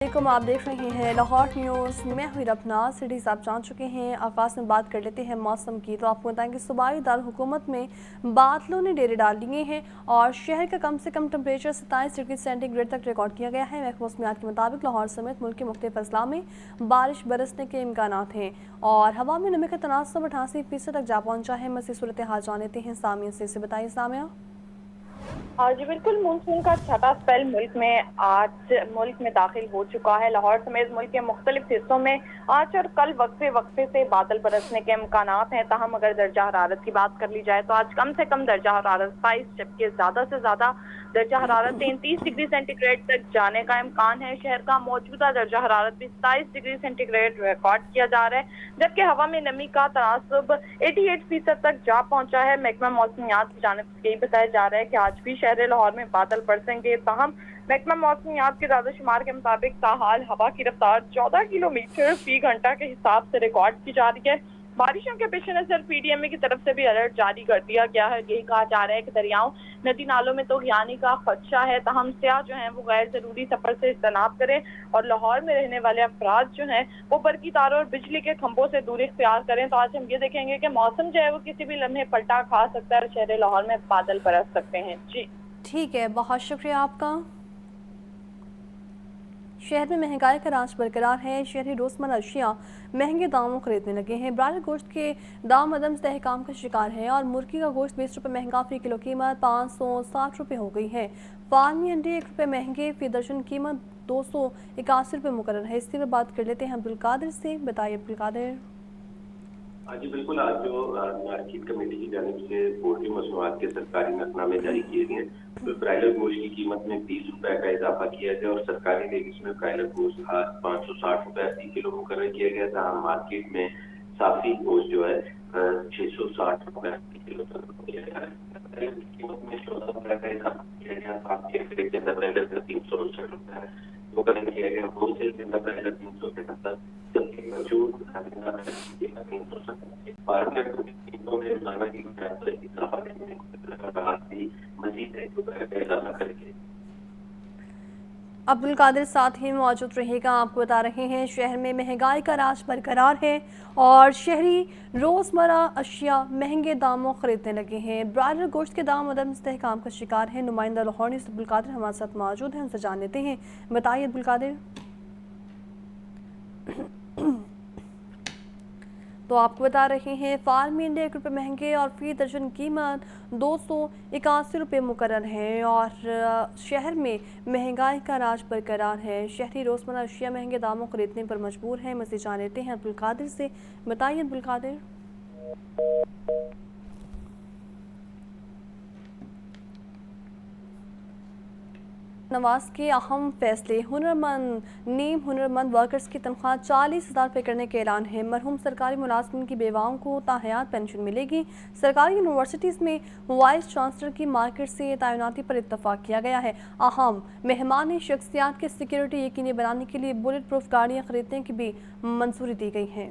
वालेकुम, आप देख रहे हैं लाहौर न्यूज़। मैं हुई रफना। सिटीज़ आप जान चुके हैं। आगाज़ में बात कर लेते हैं मौसम की। तो आपको बताएं कि सूबाई दारकूमत में बादलों ने डेरे डाल लिए हैं और शहर का कम से कम टेम्परेचर 27 डिग्री सेंटीग्रेड तक रिकॉर्ड किया गया है। महकमा मौसमियात के मुताबिक लाहौर समेत मुल्क के मुख्तलिफ अजला में बारिश बरसने के इम्कानात हैं और हवा में नमी का तनासब 88% तक जा पहुँचा है। मज़ीद सूरत हाल जान लेते हैं सामिया से। इसे बताइए सामिया। हाँ जी बिल्कुल, मानसून का छठा स्पेल मुल्क में दाखिल हो चुका है। लाहौर समेत मुल्क के मुख्तलिफ हिस्सों में आज और कल वक्फे वक्फे से बादल बरसने के इम्कानात हैं। ताहम अगर दर्जा हरारत की बात कर ली जाए तो आज कम से कम दर्जा हरारत 27, जबकि ज्यादा से ज्यादा दर्जा हरारत 33 डिग्री सेंटीग्रेड तक जाने का इम्कान है। शहर का मौजूदा दर्जा हरारत भी 27 डिग्री सेंटीग्रेड रिकॉर्ड किया जा रहा है, जबकि हवा में नमी का तनासब 88% तक जा पहुंचा है। महकमा मौसमियात की जानिब से यही बताया जा रहा है कि आज भी शहर लाहौर में बादल बरसेंगे। ताहम महकमा मौसमियात के दादा शुमार के मुताबिक ताहाल हवा की रफ्तार 14 किलोमीटर फी घंटा के हिसाब से रिकॉर्ड की जा रही है। बारिशों के पेश नजर पीडीएमए की तरफ से भी अलर्ट जारी कर दिया गया है। यही कहा जा रहा है कि दरियाओं नदी नालों में तो गियानी का खदशा है। ताहम सियाह जो हैं वो गैर जरूरी सफर से इज्तनाब करें और लाहौर में रहने वाले अफराद जो हैं वो बरकी तारों और बिजली के खंभों से दूरी इख्तियार करें। तो आज हम ये देखेंगे कि मौसम जो है वो किसी भी लम्हे पलटा खा सकता है और शहर लाहौर में बादल बरस सकते हैं। जी ठीक है, बहुत शुक्रिया आपका। शहर में महंगाई का राज बरकरार है। शहरी रोजमर्रा अशिया महंगे दामों खरीदने लगे हैं। ब्रायलर गोश्त के दाम अदम इस्तेहकाम का शिकार है और मुर्गी का गोश्त 20 रुपये महंगा, फी किलो कीमत 560 रुपये हो गई है। फार्मी अंडे 1 रुपये महंगे, फी दर्जन कीमत 281 रुपये मुकर्रर है। इसी पर बात कर लेते हैं अब्दुल कादिर से। बताइए अब्दुल कादिर। जी बिल्कुल, आज जो मार्केट कमेटी की जानिब से पोल्ट्री मसनूआत के सरकारी नकनामे जारी किए गए, तो ब्रायलर गोश्त की कीमत में 20 रुपए का इजाफा किया गया और सरकारी रेट्स में ब्रायलर गोश्त 560 रुपए फी किलो मुकर्रर किया गया था। मार्केट में साफी गोश्त जो है 660 रुपए फी किलो कीमत में 14 रुपए का इजाफा किया गया। के अंदर ब्रायलर का 359 रुपए मुकर्रर किया गया। होलसेल के अंदर ब्रायलर 373, जबकि मौजूद अब्दुल कादिर साथ ही मौजूद रहेगा। आपको बता रहे हैं शहर में महंगाई का राज बरकरार है और शहरी रोज़मर्रा अशिया महंगे दामों खरीदने लगे हैं। ब्रायलर गोश्त के दाम अदम इस्तेहकाम का शिकार है। नुमाइंदा लाहौर न्यूज़ अब्दुल कादिर हमारे साथ मौजूद हैं, उनसे जान लेते हैं। बताइए अब्दुल कादिर। तो आपको बता रहे हैं फार्मी अंडे 1 रुपये महंगे और फी दर्जन कीमत 281 रुपये मुकर्रर है और शहर में महंगाई का राज बरकरार है। शहरी रोज़मर्रा अशिया महंगे दामों खरीदने पर मजबूर हैं। मज़ीद जान लेते हैं अब्दुल कादिर से। बताइए अब्दुल कादिर। नवाज के अहम फैसले। नीम हुनरमंद वर्कर्स की तनख्वाह 40,000 रुपये करने के ऐलान है। मरहूम सरकारी मुलाजमिन की बेवाओं को ताहयात पेंशन मिलेगी। सरकारी यूनिवर्सिटीज़ में वाइस चांसलर की मार्केट से तैनाती पर इत्तफाक किया गया है। अहम मेहमान शख्सियात की सिक्योरिटी यकीनी बनाने के लिए बुलेट प्रूफ गाड़ियाँ खरीदने की भी मंजूरी दी गई है।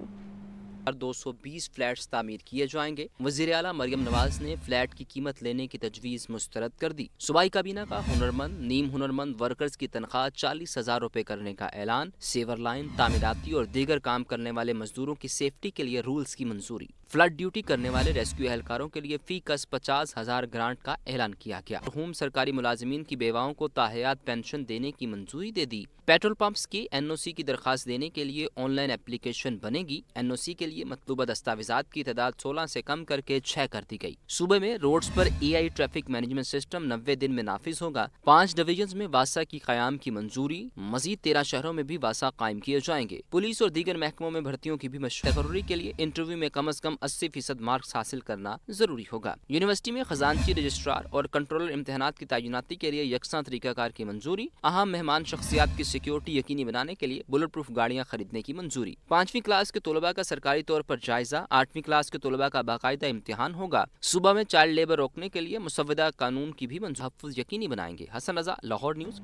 220 फ्लैट्स तामीर किए जाएंगे। वज़ीर आला मरियम नवाज ने फ्लैट की कीमत लेने की तजवीज़ मुस्तरद कर दी। सूबाई काबीना का हुनरमंद नीम हुनरमंद वर्कर्स की तनख्वाह 40,000 रुपये करने का ऐलान। सेवर लाइन, तामीराती और दीगर काम करने वाले मजदूरों की सेफ्टी के लिए रूल्स की मंजूरी। फ्लड ड्यूटी करने वाले रेस्क्यू एहलकारों के लिए फी कस 50,000 ग्रांट का ऐलान किया गया। मरहूम सरकारी मुलाजिमीन की बेवाओं को ताहयात पेंशन देने की मंजूरी दे दी। पेट्रोल पंप्स की NOC की दरखास्त देने के लिए ऑनलाइन एप्लीकेशन बनेगी। NOC के लिए मतलूबा दस्तावेजात की तादाद 16 से कम करके 6 कर दी गई। सूबे में रोड्स पर AI ट्रैफिक मैनेजमेंट सिस्टम 90 दिन में नाफिज होगा। 5 डिवीजन में वासा की क़याम की मंजूरी। मजीद 13 शहरों में भी वासा कायम किए जाएंगे। पुलिस और दीगर महकमों में भर्तियों की भी तकर्री के लिए इंटरव्यू में कम अज कम 80% मार्क्स हासिल करना जरूरी होगा। यूनिवर्सिटी में खजानची, रजिस्ट्रार और कंट्रोलर इम्तहानात की तैनाती के लिए यकसा तरीकाकार की मंजूरी। अहम मेहमान शख्सियात की सिक्योरिटी यकीनी बनाने के लिए बुलेट प्रूफ गाड़ियाँ खरीदने की मंजूरी। 5वीं क्लास के तलबा का सरकारी तौर पर जायजा। 8वीं क्लास के तलबा का बाकायदा इम्तिहान होगा। सूबा में चाइल्ड लेबर रोकने के लिए मुसव्वदा कानून की भी तहफ़्फ़ुज़ यकीनी बनाएंगे। हसन रजा, लाहौर न्यूज़।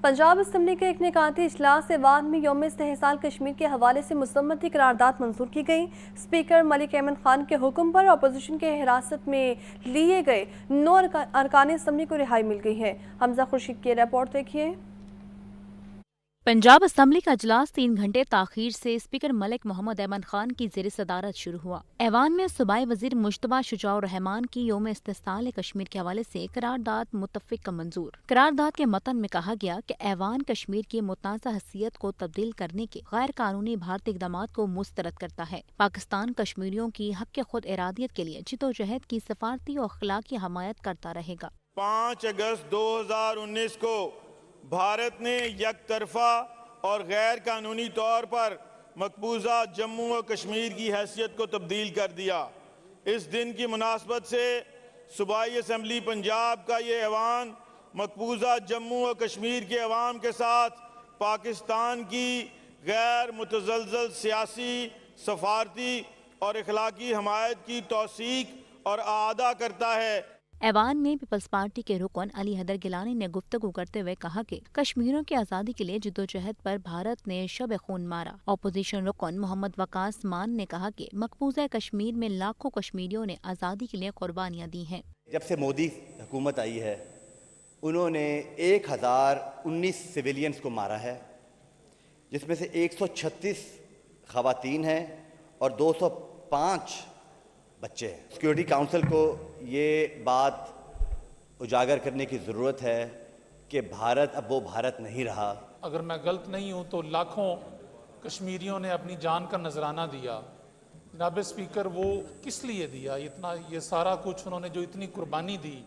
पंजाब असम्बली के एक निकाती इजलास से बाद में यौम इस्तेहसाल कश्मीर के हवाले से मुसम्मती करारदाद मंजूर की गई। स्पीकर मलिक अहमद खान के हुक्म पर अपोजिशन के हिरासत में लिए गए 9 अरकान असम्बली को रिहाई मिल गई है। हमजा खुर्शीद की रिपोर्ट देखिए। पंजाब असम्बली का इजलास 3 घंटे ताखीर से स्पीकर मलिक मोहम्मद अहमद खान की ज़ेर सदारत शुरू हुआ। ऐवान में सूबाई वजीर मुश्तबा शुजाउर रहमान की यौम इस्तिस्ताल कश्मीर के हवाले से करारदाद मुतफ़िक़ का मंजूर। करारदाद के मतन में कहा गया कि ऐवान कश्मीर की मुतनाज़ा हैसियत को तब्दील करने के गैर कानूनी भारतीय इक़दामात को मुस्तरद करता है। पाकिस्तान कश्मीरियों की हक़ खुद इरादियत के लिए जिद्दोजहद की सफारती और अखलाकी हमायत करता रहेगा। 5 अगस्त 2019 को भारत ने यकतरफा और गैर कानूनी तौर पर मकबूजा जम्मू और कश्मीर की हैसियत को तब्दील कर दिया। इस दिन की मुनासबत से सूबाई असम्बली पंजाब का ये ऐवान मकबूजा जम्मू और कश्मीर के अवाम के साथ पाकिस्तान की गैर मुतज़लज़ल सियासी, सफारती और अखलाकी हमायत की तौसीक और आदा करता है। ऐवान में पीपल्स पार्टी के रुकन अली हैदर गिलानी ने गुफ्तगू करते हुए कहा कि कश्मीरियों की आज़ादी के लिए जिद्दोजहद पर भारत ने शब खून मारा। अपोजिशन रुकन मोहम्मद वकास मान ने कहा कि मकबूजा कश्मीर में लाखों कश्मीरियों ने आज़ादी के लिए कुर्बानियाँ दी हैं। जब से मोदी हुकूमत आई है उन्होंने 1019 सिविलियंस को मारा है, जिसमें से 136 ख़वातीन हैं और 205 बच्चे हैं। सिक्योरिटी काउंसिल को ये बात उजागर करने की ज़रूरत है कि भारत अब वो भारत नहीं रहा। अगर मैं गलत नहीं हूँ तो लाखों कश्मीरियों ने अपनी जान का नजराना दिया। जनाब स्पीकर, वो किस लिए दिया? इतना ये सारा कुछ उन्होंने जो इतनी कुर्बानी दी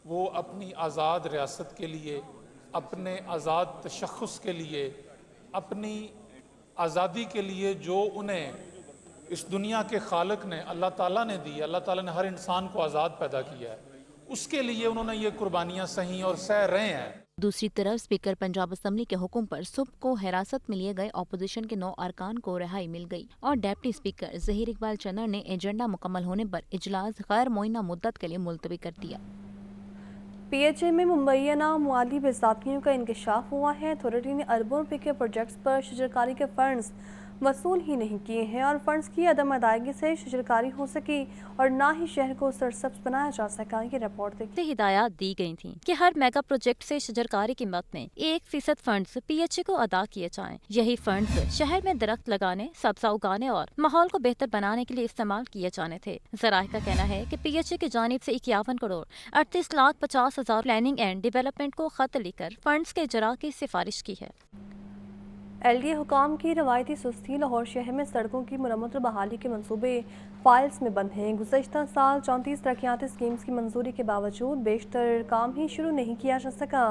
वो अपनी आज़ाद रियासत के लिए, अपने आज़ाद तशख़्ख़ुस के लिए, अपनी आज़ादी के लिए जो उन्हें इस दुनिया के खालिक ने, अल्लाह ताला ने दी। अल्लाह ताला ने हर इंसान को आज़ाद पैदा किया है, उसके लिए उन्होंने ये कुर्बानियाँ सही और सह रहे हैं। दूसरी तरफ स्पीकर पंजाब असम्बली के हुक्म पर सुबह को हिरासत में लिए गए अपोजिशन के 9 अरकान को रिहाई मिल गई और डिप्टी स्पीकर ज़हीर इकबाल चन्नर ने एजेंडा मुकम्मल होने पर इजलास गैर मुअय्यना मुद्दत के लिए मुलतवी कर दिया। PHA में मुबैना माली बेज़ाब्तियों का इंकशाफ हुआ है। अथॉरिटी ने अरबों रुपये के प्रोजेक्ट्स पर शजरकारी के फंड्स वसूल ही नहीं किए हैं और फंड्स की अदम अदायगी से शजरकारी हो सकी और ना ही शहर को सरसब्ज बनाया जा सका। ये रिपोर्ट देखिए। हिदायत दी गई थी कि हर मेगा प्रोजेक्ट से शजरकारी की मद में 1% फंड्स PHA को अदा किए जाएं। यही फंड्स शहर में दरख्त लगाने, सब्जा उगाने और माहौल को बेहतर बनाने के लिए इस्तेमाल किए जाने थे। ज़राए का कहना है कि PHA की जानिब से 51 करोड़ 38,50,000 प्लानिंग एंड डेवलपमेंट को खत लिखकर फंड्स के इजरा की सिफारिश की है। LDA हुकाम की रवायती सुस्ती। लाहौर शहर में सड़कों की मरम्मत और बहाली के मंसूबे फाइल्स में बंद हैं। गुज़श्ता साल 34 तरक्याती स्कीम्स की मंजूरी के बावजूद बेशतर काम ही शुरू नहीं किया जा सका।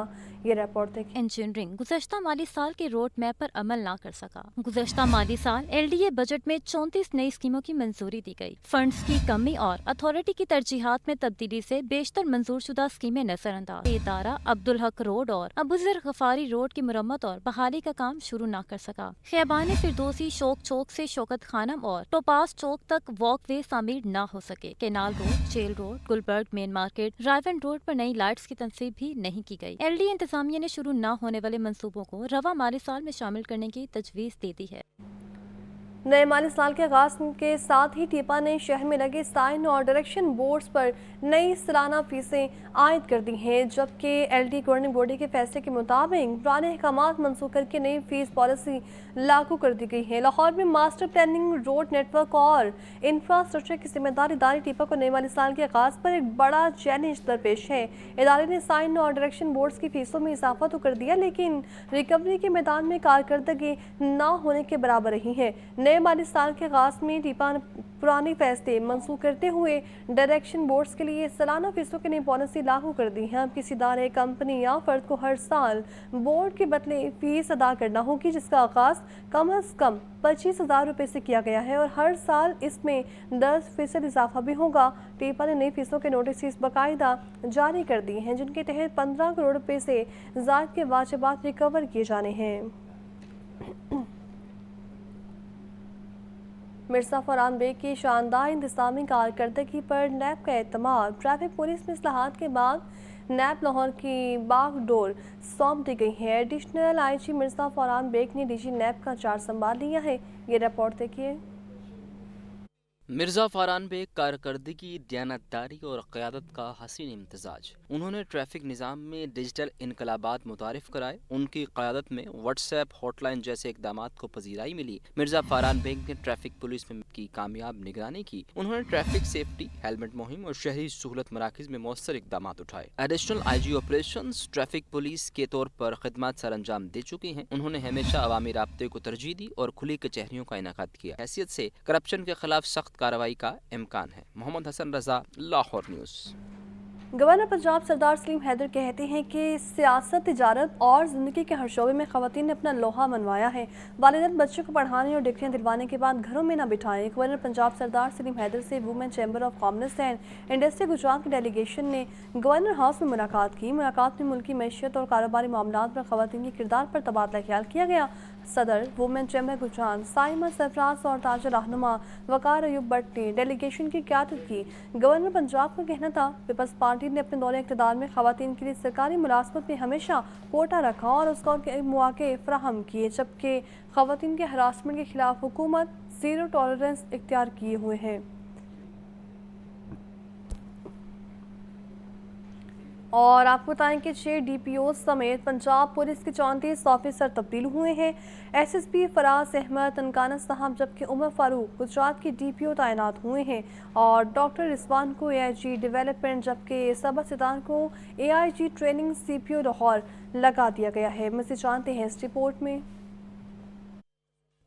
ये रिपोर्ट देखिए। इंजीनियरिंग गुज़श्ता माली साल के रोड मैप पर अमल ना कर सका। गुज़श्ता माली साल LDA बजट में 34 नई स्कीमों की मंजूरी दी गई। फंड्स की कमी और अथॉरिटी की तरजीहात में तब्दीली से बेशतर मंजूर शुदा स्कीमें नजरअंदाज। इदारा अब्दुल हक रोड और अबूज़र गफारी रोड की मरम्मत और बहाली का काम शुरू न कर सका। खैबान फिरदौसी शोक चौक से शौकत खानम और टोपास चौक तक वॉकवे तामीर न हो सके। Canal road, jail road, Gulberg main market, Raiwind road पर नई लाइट्स की तनसीब भी नहीं की गई। LDA इंतजामिया ने शुरू न होने वाले मंसूबों को रवा माली साल में शामिल करने की तजवीज़ दे दी है। नए माली साल के आगाज के साथ ही टीपा ने शहर में लगे साइन और डायरेक्शन बोर्ड्स पर नई सालाना फीसें आयद कर दी हैं, जबकि LD गवर्निंग बॉडी के फैसले के मुताबिक पुराने अहकामात मनसूख करके नई फीस पॉलिसी लागू कर दी गई है। लाहौर में मास्टर प्लानिंग, रोड नेटवर्क और इंफ्रास्ट्रक्चर की जिम्मेदार इदारे टीपा को नए माली साल के आगाज पर एक बड़ा चैलेंज दरपेश है। इदारे ने साइन और डायरेक्शन बोर्ड्स की फीसों में इजाफा तो कर दिया, लेकिन रिकवरी के मैदान में कारकर्दगी न होने के बराबर रही है। नए माली साल के आगाज में टीपा ने पुराने फैसले मनसूख करते हुए डायरेक्शन बोर्ड्स के लिए सालाना फीसों की नई पॉलिसी लागू कर दी है। अब किसी इदारे, कंपनी या फर्द को हर साल बोर्ड के बदले फीस अदा करना होगी, जिसका आगाज कम अज कम 25,000 रुपये से किया गया है और हर साल इसमें 10% इजाफा भी होगा। टीपा ने नई फीसों के नोटिस बाकायदा जारी कर दिए हैं, जिनके तहत 15 करोड़ रुपये से ज़ायद के वाजिबात रिकवर किए जाने हैं। मिर्ज़ा फरहान बेग की शानदार इंतज़ामी कारकर्दगी पर नैब का एतमाद। ट्रैफिक पुलिस में इस्लाहात के बाद नैब लाहौर की बागडोर सौंप दी गई है। एडिशनल IG मिर्ज़ा फरहान बेग ने DG नैब का चार्ज संभाल लिया है। ये रिपोर्ट देखिए। مرزا فاران بیگ کارکردگی، دیانتداری اور قیادت کا حسین امتزاج. انہوں نے ٹریفک نظام میں ڈیجیٹل انقلابات متعارف کرائے. ان کی قیادت میں واٹس ایپ ہاٹ لائن جیسے اقدامات کو پذیرائی ملی. مرزا فاران بیگ نے ٹریفک پولیس میں کی کامیاب نگرانی کی. انہوں نے ٹریفک سیفٹی، ہیلمٹ مہم اور شہری سہولت مراکز میں مؤثر اقدامات اٹھائے. Additional I G operations traffic police کے طور پر خدمات سر انجام دے چکے ہیں. انہوں نے ہمیشہ عوامی رابطے کو ترجیح دی اور کھلی کچہریوں کا انعقاد کیا. حیثیت سے کرپشن کے خلاف سخت کارروائی کا امکان ہے. محمد حسن رضا، لاہور نیوز. گورنر پنجاب سردار سلیم حیدر کہتے ہیں کہ سیاست، تجارت اور زندگی کے ہر شعبے میں خواتین نے اپنا لوہا منوایا ہے. والدین بچوں کو پڑھانے اور ڈگریاں دلوانے کے بعد گھروں میں نہ بٹھائیں. گورنر پنجاب سردار سلیم حیدر سے women chamber of commerce and industry Gujrat کی ڈیلیگیشن نے گورنر ہاؤس میں ملاقات کی. ملاقات میں ملکی معیشت اور کاروباری معاملات پر خواتین کے کردار پر تبادلہ خیال کیا گیا. صدر وومن چیمبر گجرات سائمہ سرفراز اور تاجر رہنما وقار ایوب بٹ نے ڈیلیگیشن کی قیادت کی. گورنر پنجاب کا کہنا تھا پیپلز پارٹی نے اپنے دور اقتدار میں خواتین کے لیے سرکاری ملازمت میں ہمیشہ کوٹا رکھا اور اس کو مواقع فراہم کیے، جبکہ خواتین کے ہراسمنٹ کے خلاف حکومت زیرو ٹالرنس اختیار کیے ہوئے ہیں. اور آپ کو بتائیں کہ 6 ڈی پی او سمیت پنجاب پولیس کے 34 آفیسر تبدیل ہوئے ہیں. S S P Faraz Ahmed Nankana Sahib جبکہ عمر فاروق گجرات کے ڈی پی او تعینات ہوئے ہیں اور ڈاکٹر رضوان کو اے آئی جی ڈیولپمنٹ جبکہ صبا ستار کو اے I G training C P O Lahore لگا دیا گیا ہے. مزید جانتے ہیں اس رپورٹ میں.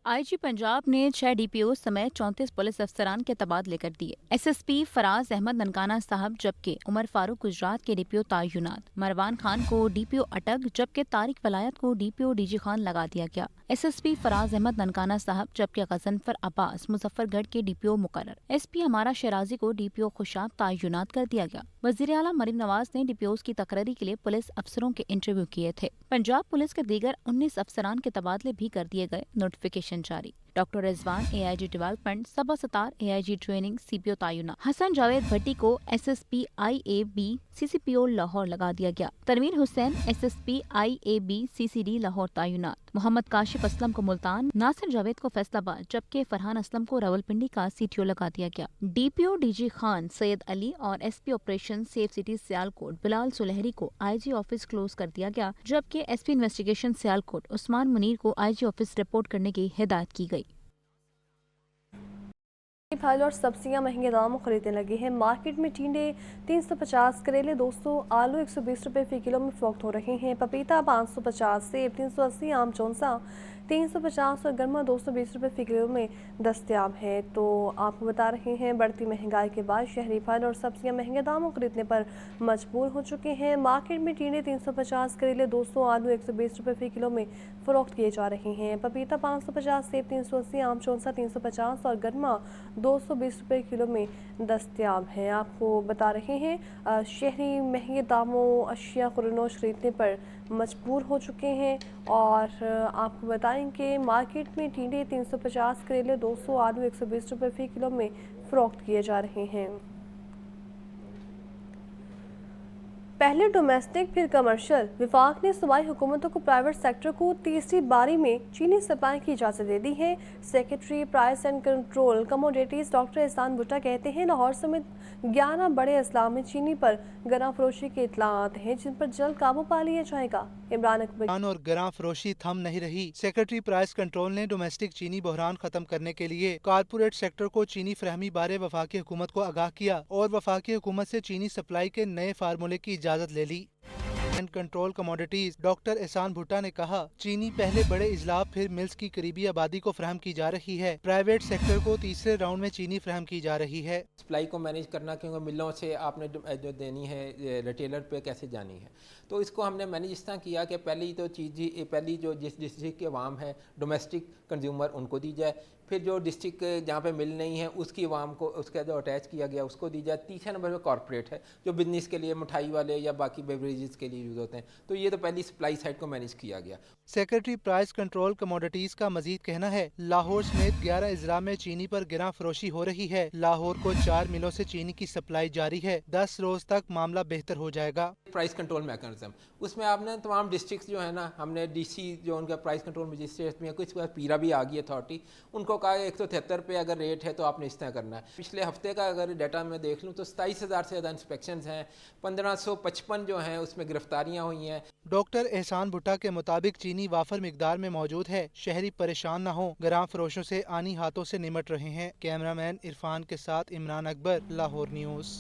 آئی جی پنجاب نے 6 ڈی پی او سمیت 34 پولیس افسران کے تبادلے کر دیے. S S P Faraz Ahmed Nankana Sahib جبکہ عمر فاروق گجرات کے ڈی پی او تعینات. مروان خان کو ڈی پی او اٹک جبکہ طارق ولایت کو D P O D G Khan لگا دیا گیا. S S P Faraz Ahmed Nankana Sahib جبکہ غضنفر عباس مظفر گڑھ کے ڈی پی او مقرر. ایس پی ہمارا شیرازی کو ڈی پی او خوشاب تعینات کر دیا گیا. وزیر اعلیٰ مریم نواز نے ڈی پی اوز کی تقرری کے لیے پولیس افسروں کے انٹرویو کیے تھے. پنجاب پولیس کے دیگر 19 افسران کے تبادلے بھی کر دیے گئے. نوٹیفیکیشن جاری. Doctor Rizwan A I G development, Saba Sattar A I G training C P O تعینات. حسن جاوید بھٹی کو S S P I A B C C P O Lahore لگا دیا گیا. Tanveer Hussain S S P I A B C C D Lahore تعینات. محمد کاشف اسلم کو ملتان، ناصر جاوید کو فیصل آباد جبکہ فرحان اسلم کو راولپنڈی کا سی ٹی او لگا دیا گیا. D P O D G Khan Syed Ali اور S P operation safe city Sialkot Bilal Sulehri کو آئی جی آفس کلوز کر دیا گیا جبکہ S P investigation Sialkot Usman Munir کو آئی جی آفس رپورٹ کرنے کی ہدایت کی گئی. پھل اور سبزیاں مہنگے داموں خریدنے لگے ہیں. مارکیٹ میں ٹینڈے 350، کریلے 200، آلو 120 روپے فی کلو میں فروخت ہو رہے ہیں. پپیتا 550، سیب 380، آم چونسا 350 اور گرما 220 روپے فی کلو میں دستیاب ہے. تو آپ کو بتا رہے ہیں بڑھتی مہنگائی کے بعد شہری پھل اور سبزیاں مہنگے داموں خریدنے پر مجبور ہو چکے ہیں. مارکیٹ میں ٹینڈے 350، کریلے 200، آلو 120 روپے فی کلو میں فروخت کیے جا رہے ہیں. پپیتا 550، سیب 380، آم چونسا 350 اور گرما 220 روپے کلو میں دستیاب ہے. آپ کو بتا رہے ہیں شہری مہنگے داموں اشیاء قرنوش خریدنے پر مجبور ہو چکے ہیں. اور آپ کو بتائیں کہ مارکیٹ میں ٹینڈے 350، کریلے 200، آلو 120 روپے فی کلو میں فروخت کیے جا رہے ہیں. پہلے ڈومیسٹک پھر کمرشل. وفاق نے صوبائی حکومتوں کو پرائیویٹ سیکٹر کو تیسری باری میں چینی سپلائی کی اجازت دے دی ہے. Secretary price and control commodities doctor Ehsan Bhatta کہتے ہیں لاہور سمیت 11 بڑے اضلاع میں چینی پر گراں فروشی کے اطلاعات ہیں جن پر جلد قابو پا لیا جائے گا. عمران اکبر اور گراں فروشی تھم نہیں رہی. سیکرٹری پرائس کنٹرول نے ڈومیسٹک چینی بحران ختم کرنے کے لیے کارپوریٹ سیکٹر کو چینی فراہمی بارے وفاقی حکومت کو آگاہ کیا اور وفاقی حکومت سے چینی سپلائی کے نئے فارمولے کی اجازت لے لی. And control commodities doctor Ehsan بھٹا نے کہا چینی پہلے بڑے اضلاع پھر ملز کی قریبی آبادی کو فراہم کی جا رہی ہے. پرائیویٹ سیکٹر کو تیسرے راؤنڈ میں چینی فراہم کی جا رہی ہے. سپلائی کو مینیج کرنا کیونکہ ملوں سے آپ نے جو دینی ہے ریٹیلر پہ کیسے جانی ہے تو اس کو ہم نے مینیج اس طرح کیا کہ پہلی جو جس ڈسٹرکٹ کے عوام ہے ڈومیسٹک کنزیومر ان کو دی جائے. پھر جو ڈسٹرکٹ جہاں پہ مل نہیں ہے اس کی عوام کو اس کا جو اٹیچ کیا گیا اس کو دی جائے. تیسرے نمبر پہ کارپوریٹ ہے جو بزنس کے لیے مٹھائی والے یا باقی بیوریجز کے لیے यूज़ होते हैं। तो ये तो पहली सप्लाई साइड को मैनेज किया गया। सेक्रेटरी प्राइस कंट्रोल कमोडिटीज का मजीद कहना है, लाहौर समेत 11 अजला में चीनी पर गिरा फरोशी हो रही है। लाहौर को 4 मिलों से चीनी की सप्लाई जारी है। 10 रोज तक मामला बेहतर हो जाएगा। प्राइस कंट्रोल मैकेनिज्म, उसमें आपने तमाम डिस्ट्रिक्ट जो है ना, हमने डीसी जो उनका प्राइस कंट्रोल मजिस्ट्रेट में कुछ पीरा भी आ गई अथॉरिटी, उनको कहा 173 पे अगर रेट है तो आपने इस तरह करना है। पिछले हफ्ते का अगर डाटा मैं देख लूँ तो 27,000 से ज़्यादा इंस्पेक्शंस हैं, 1555 जो हैं उसमें गिरफ्तारियाँ हुई हैं। डॉक्टर एहसान भुट्टा के मुताबिक चीनी वाफर मिकदार में मौजूद है। शहरी परेशान न हो, ग्राम फरोशों से आनी हाथों से निमट रहे हैं। कैमरामैन इरफान के साथ इमरान अकबर, लाहौर न्यूज़।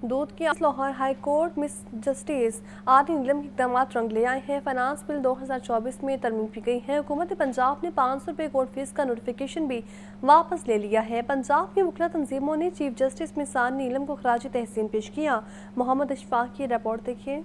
दूध के लाहौर हाई कोर्ट में जस्टिस आदि नीलम के इकदाम रंग ले आए हैं। फाइनेंस बिल 2024 में तरमीम की गई है। हुकूमत पंजाब ने 500 रुपये कोर्ट फीस का नोटिफिकेशन भी वापस ले लिया है। पंजाब की वकला तंजीमों ने चीफ जस्टिस मिसान नीलम को खराज तहसीन पेश किया। मोहम्मद अशफाक की रिपोर्ट देखिए।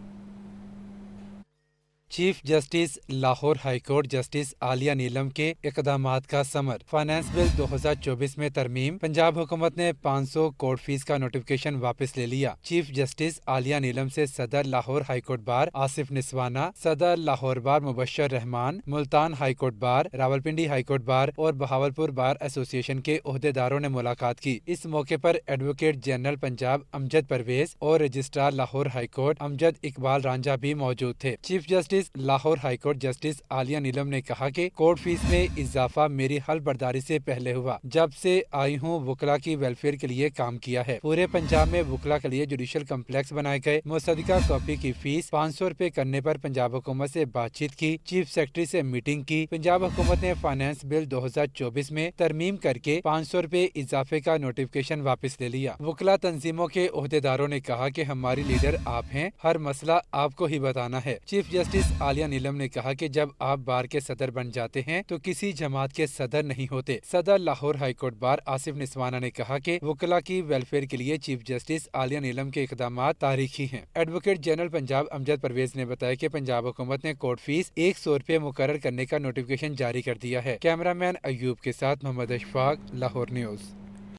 Chief justice Lahore high court justice Aliya Neelam के इकदामात का समर। फाइनेंस बिल 2024 में तरमीम। पंजाब हुकूमत ने 500 कोर्ट फीस का नोटिफिकेशन वापस ले लिया। चीफ जस्टिस आलिया नीलम से सदर लाहौर हाईकोर्ट बार आसिफ निस्वाना, सदर Lahore bar Mubashar Rehman, Multan high court bar, Rawalpindi high court bar और बहावलपुर बार एसोसिएशन के ओहदेदारों ने मुलाकात की। इस मौके पर एडवोकेट जनरल पंजाब अमजद परवेज और रजिस्ट्रार लाहौर हाईकोर्ट अमजद इकबाल रांझा भी मौजूद थे। Chief justice Lahore high court justice Aliya Neelam ने कहा कि कोर्ट फीस में इजाफा मेरी हल बर्दारी से पहले हुआ। जब से आई हूँ वकला की वेलफेयर के लिए काम किया है। पूरे पंजाब में वकला के लिए जुडिशल कम्प्लेक्स बनाए गए। मुसद्दिका कॉपी की फीस 500 रुपए करने पर पंजाब हुकूमत से बातचीत की। चीफ सेक्रेटरी से मीटिंग की। पंजाब हुकूमत ने फाइनेंस बिल 2024 में तरमीम करके 500 रुपए इजाफे का नोटिफिकेशन वापस ले लिया। वकला तंजीमों के ओहदेदारों ने कहा कि हमारी लीडर आप हैं, हर मसला आपको ही बताना है। चीफ जस्टिस आलिया नीलम ने कहा कि जब आप बार के सदर बन जाते हैं तो किसी जमात के सदर नहीं होते। सदर लाहौर हाईकोर्ट बार आसिफ निस्वाना ने कहा कि वकला की वेलफेयर के लिए चीफ जस्टिस आलिया नीलम के इकदामात तारीखी हैं। एडवोकेट जनरल पंजाब अमजद परवेज ने बताया कि पंजाब हुकूमत ने कोर्ट फीस 100 रुपए मुकर्रर करने का नोटिफिकेशन जारी कर दिया है। कैमरामैन अयूब के साथ मोहम्मद अशफाक, लाहौर न्यूज़।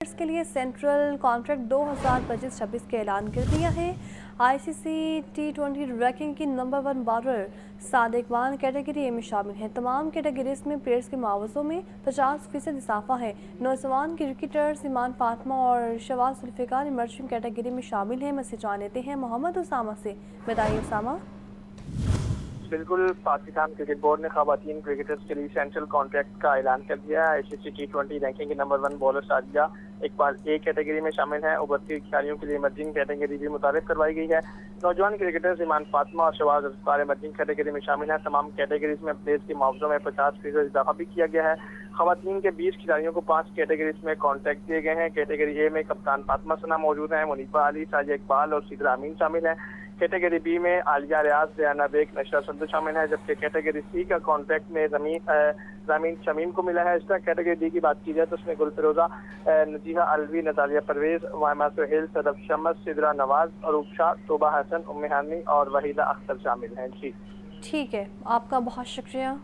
इसके लिए सेंट्रल कॉन्ट्रैक्ट 2025-26 का ऐलान कर दिया है। ICC T20 रैंकिंग की number 1 bowler Sadiq Khan category A में शामिल हैं। तमाम कैटेगरीज में प्लेयर्स के मुआवजों में 50% इजाफा है। नौजवान क्रिकेटर्स इमान फातिमा और शवाज जुल्फिकार इमर्जिंग कैटेगरी में शामिल हैं। मसीह जान लेते हैं मोहम्मद उसामा से। बताइए उसामा। बिल्कुल, पाकिस्तान क्रिकेट बोर्ड ने खवातीन क्रिकेटर्स के लिए सेंट्रल कॉन्ट्रैक्ट का ऐलान कर दिया है। ICC T20 रैंकिंग के number 1 bowler Sadia Iqbal A category में शामिल हैं। उभरती खिलाड़ियों के लिए इमर्जिंग कैटेगरी भी मुतारिफ करवाई गई है। नौजवान क्रिकेटर्स इमान फातिमा और शवाज जुल्फिकार इमर्जिंग कैटेगरी में शामिल हैं। तमाम कैटेगरीज में प्लेयर्स के मुआवजों में 50% इजाफा भी किया गया है। खवातीन के 20 खिलाड़ियों को 5 कैटेगरीज में कॉन्ट्रैक्ट दिए गए हैं। कैटेगरी ए में कप्तान फातिमा सना मौजूद हैं, मुनीफा अली, साजिया इकबाल और सिद्रा अमीन शामिल हैं। कैटेगरी बी में आलिया रियाज, रियाना बेग, नशरा सद्दू शामिल है। जबकि कैटेगरी सी का कॉन्ट्रैक्ट में ज़मीन शमीम को मिला है। इस तरह कैटेगरी डी की बात की जाए तो उसमें गुलफिरोजा, नजीहा अलवी, नतालिया परवेज, वाइमा सुहेल, सदफ शमस, सिदरा नवाज, अरूप शाह, तोबा हसन, उम्मे हानी और वहीदा अख्तर शामिल हैं। जी ठीक है, आपका बहुत शुक्रिया।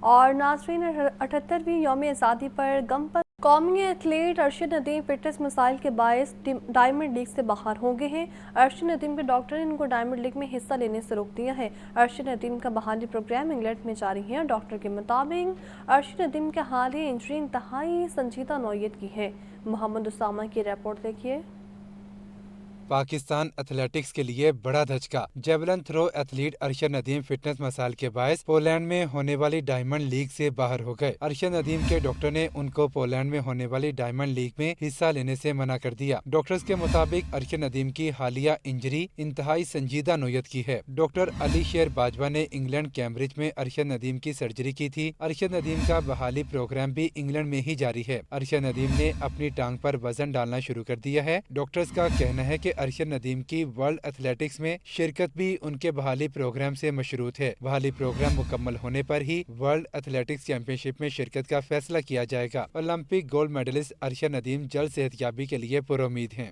और नाज़रीन, 78वीं यौम आज़ादी पर गम पर कौमी एथलीट अरशद नदीम फिटनेस मसाइल के बायस डायमंड लीग से बाहर हो गए हैं। अरशद नदीम के डॉक्टर ने उनको डायमंड लीग में हिस्सा लेने से रोक दिया है। अरशद नदीम का बहाली प्रोग्राम इंग्लैंड में जारी है। डॉक्टर के मुताबिक अरशद नदीम के हालिया इंजरी इंतहाई संजीदा नौयत की है। मोहम्मद उसामा की रिपोर्ट देखिए। पाकिस्तान एथलेटिक्स के लिए बड़ा धचका। Javelin throw athlete Arshad Nadeem fitness मसाइल के बायस पोलैंड में होने वाली डायमंड लीग से बाहर हो गए। अरशद नदीम के डॉक्टर ने उनको पोलैंड में होने वाली डायमंड लीग में हिस्सा लेने से मना कर दिया। डॉक्टर्स के मुताबिक अरशद नदीम की हालिया इंजरी इंतहाई संजीदा नोयत की है। डॉक्टर अली शेर बाजवा ने इंग्लैंड कैम्ब्रिज में अरशद नदीम की सर्जरी की थी। अरशद नदीम का बहाली प्रोग्राम भी इंग्लैंड में ही जारी है। अरशद नदीम ने अपनी टांग पर वजन डालना शुरू कर दिया है। डॉक्टर्स का कहना है कि अरशद नदीम की वर्ल्ड एथलेटिक्स में शिरकत भी उनके बहाली प्रोग्राम से मशरूत है। बहाली प्रोग्राम मुकम्मल होने पर ही वर्ल्ड एथलेटिक्स चैंपियनशिप में शिरकत का फैसला किया जाएगा। Olympic gold medallist Arshad Nadeem जल्द सेहतयाबी के लिए पुरुम्मीद हैं।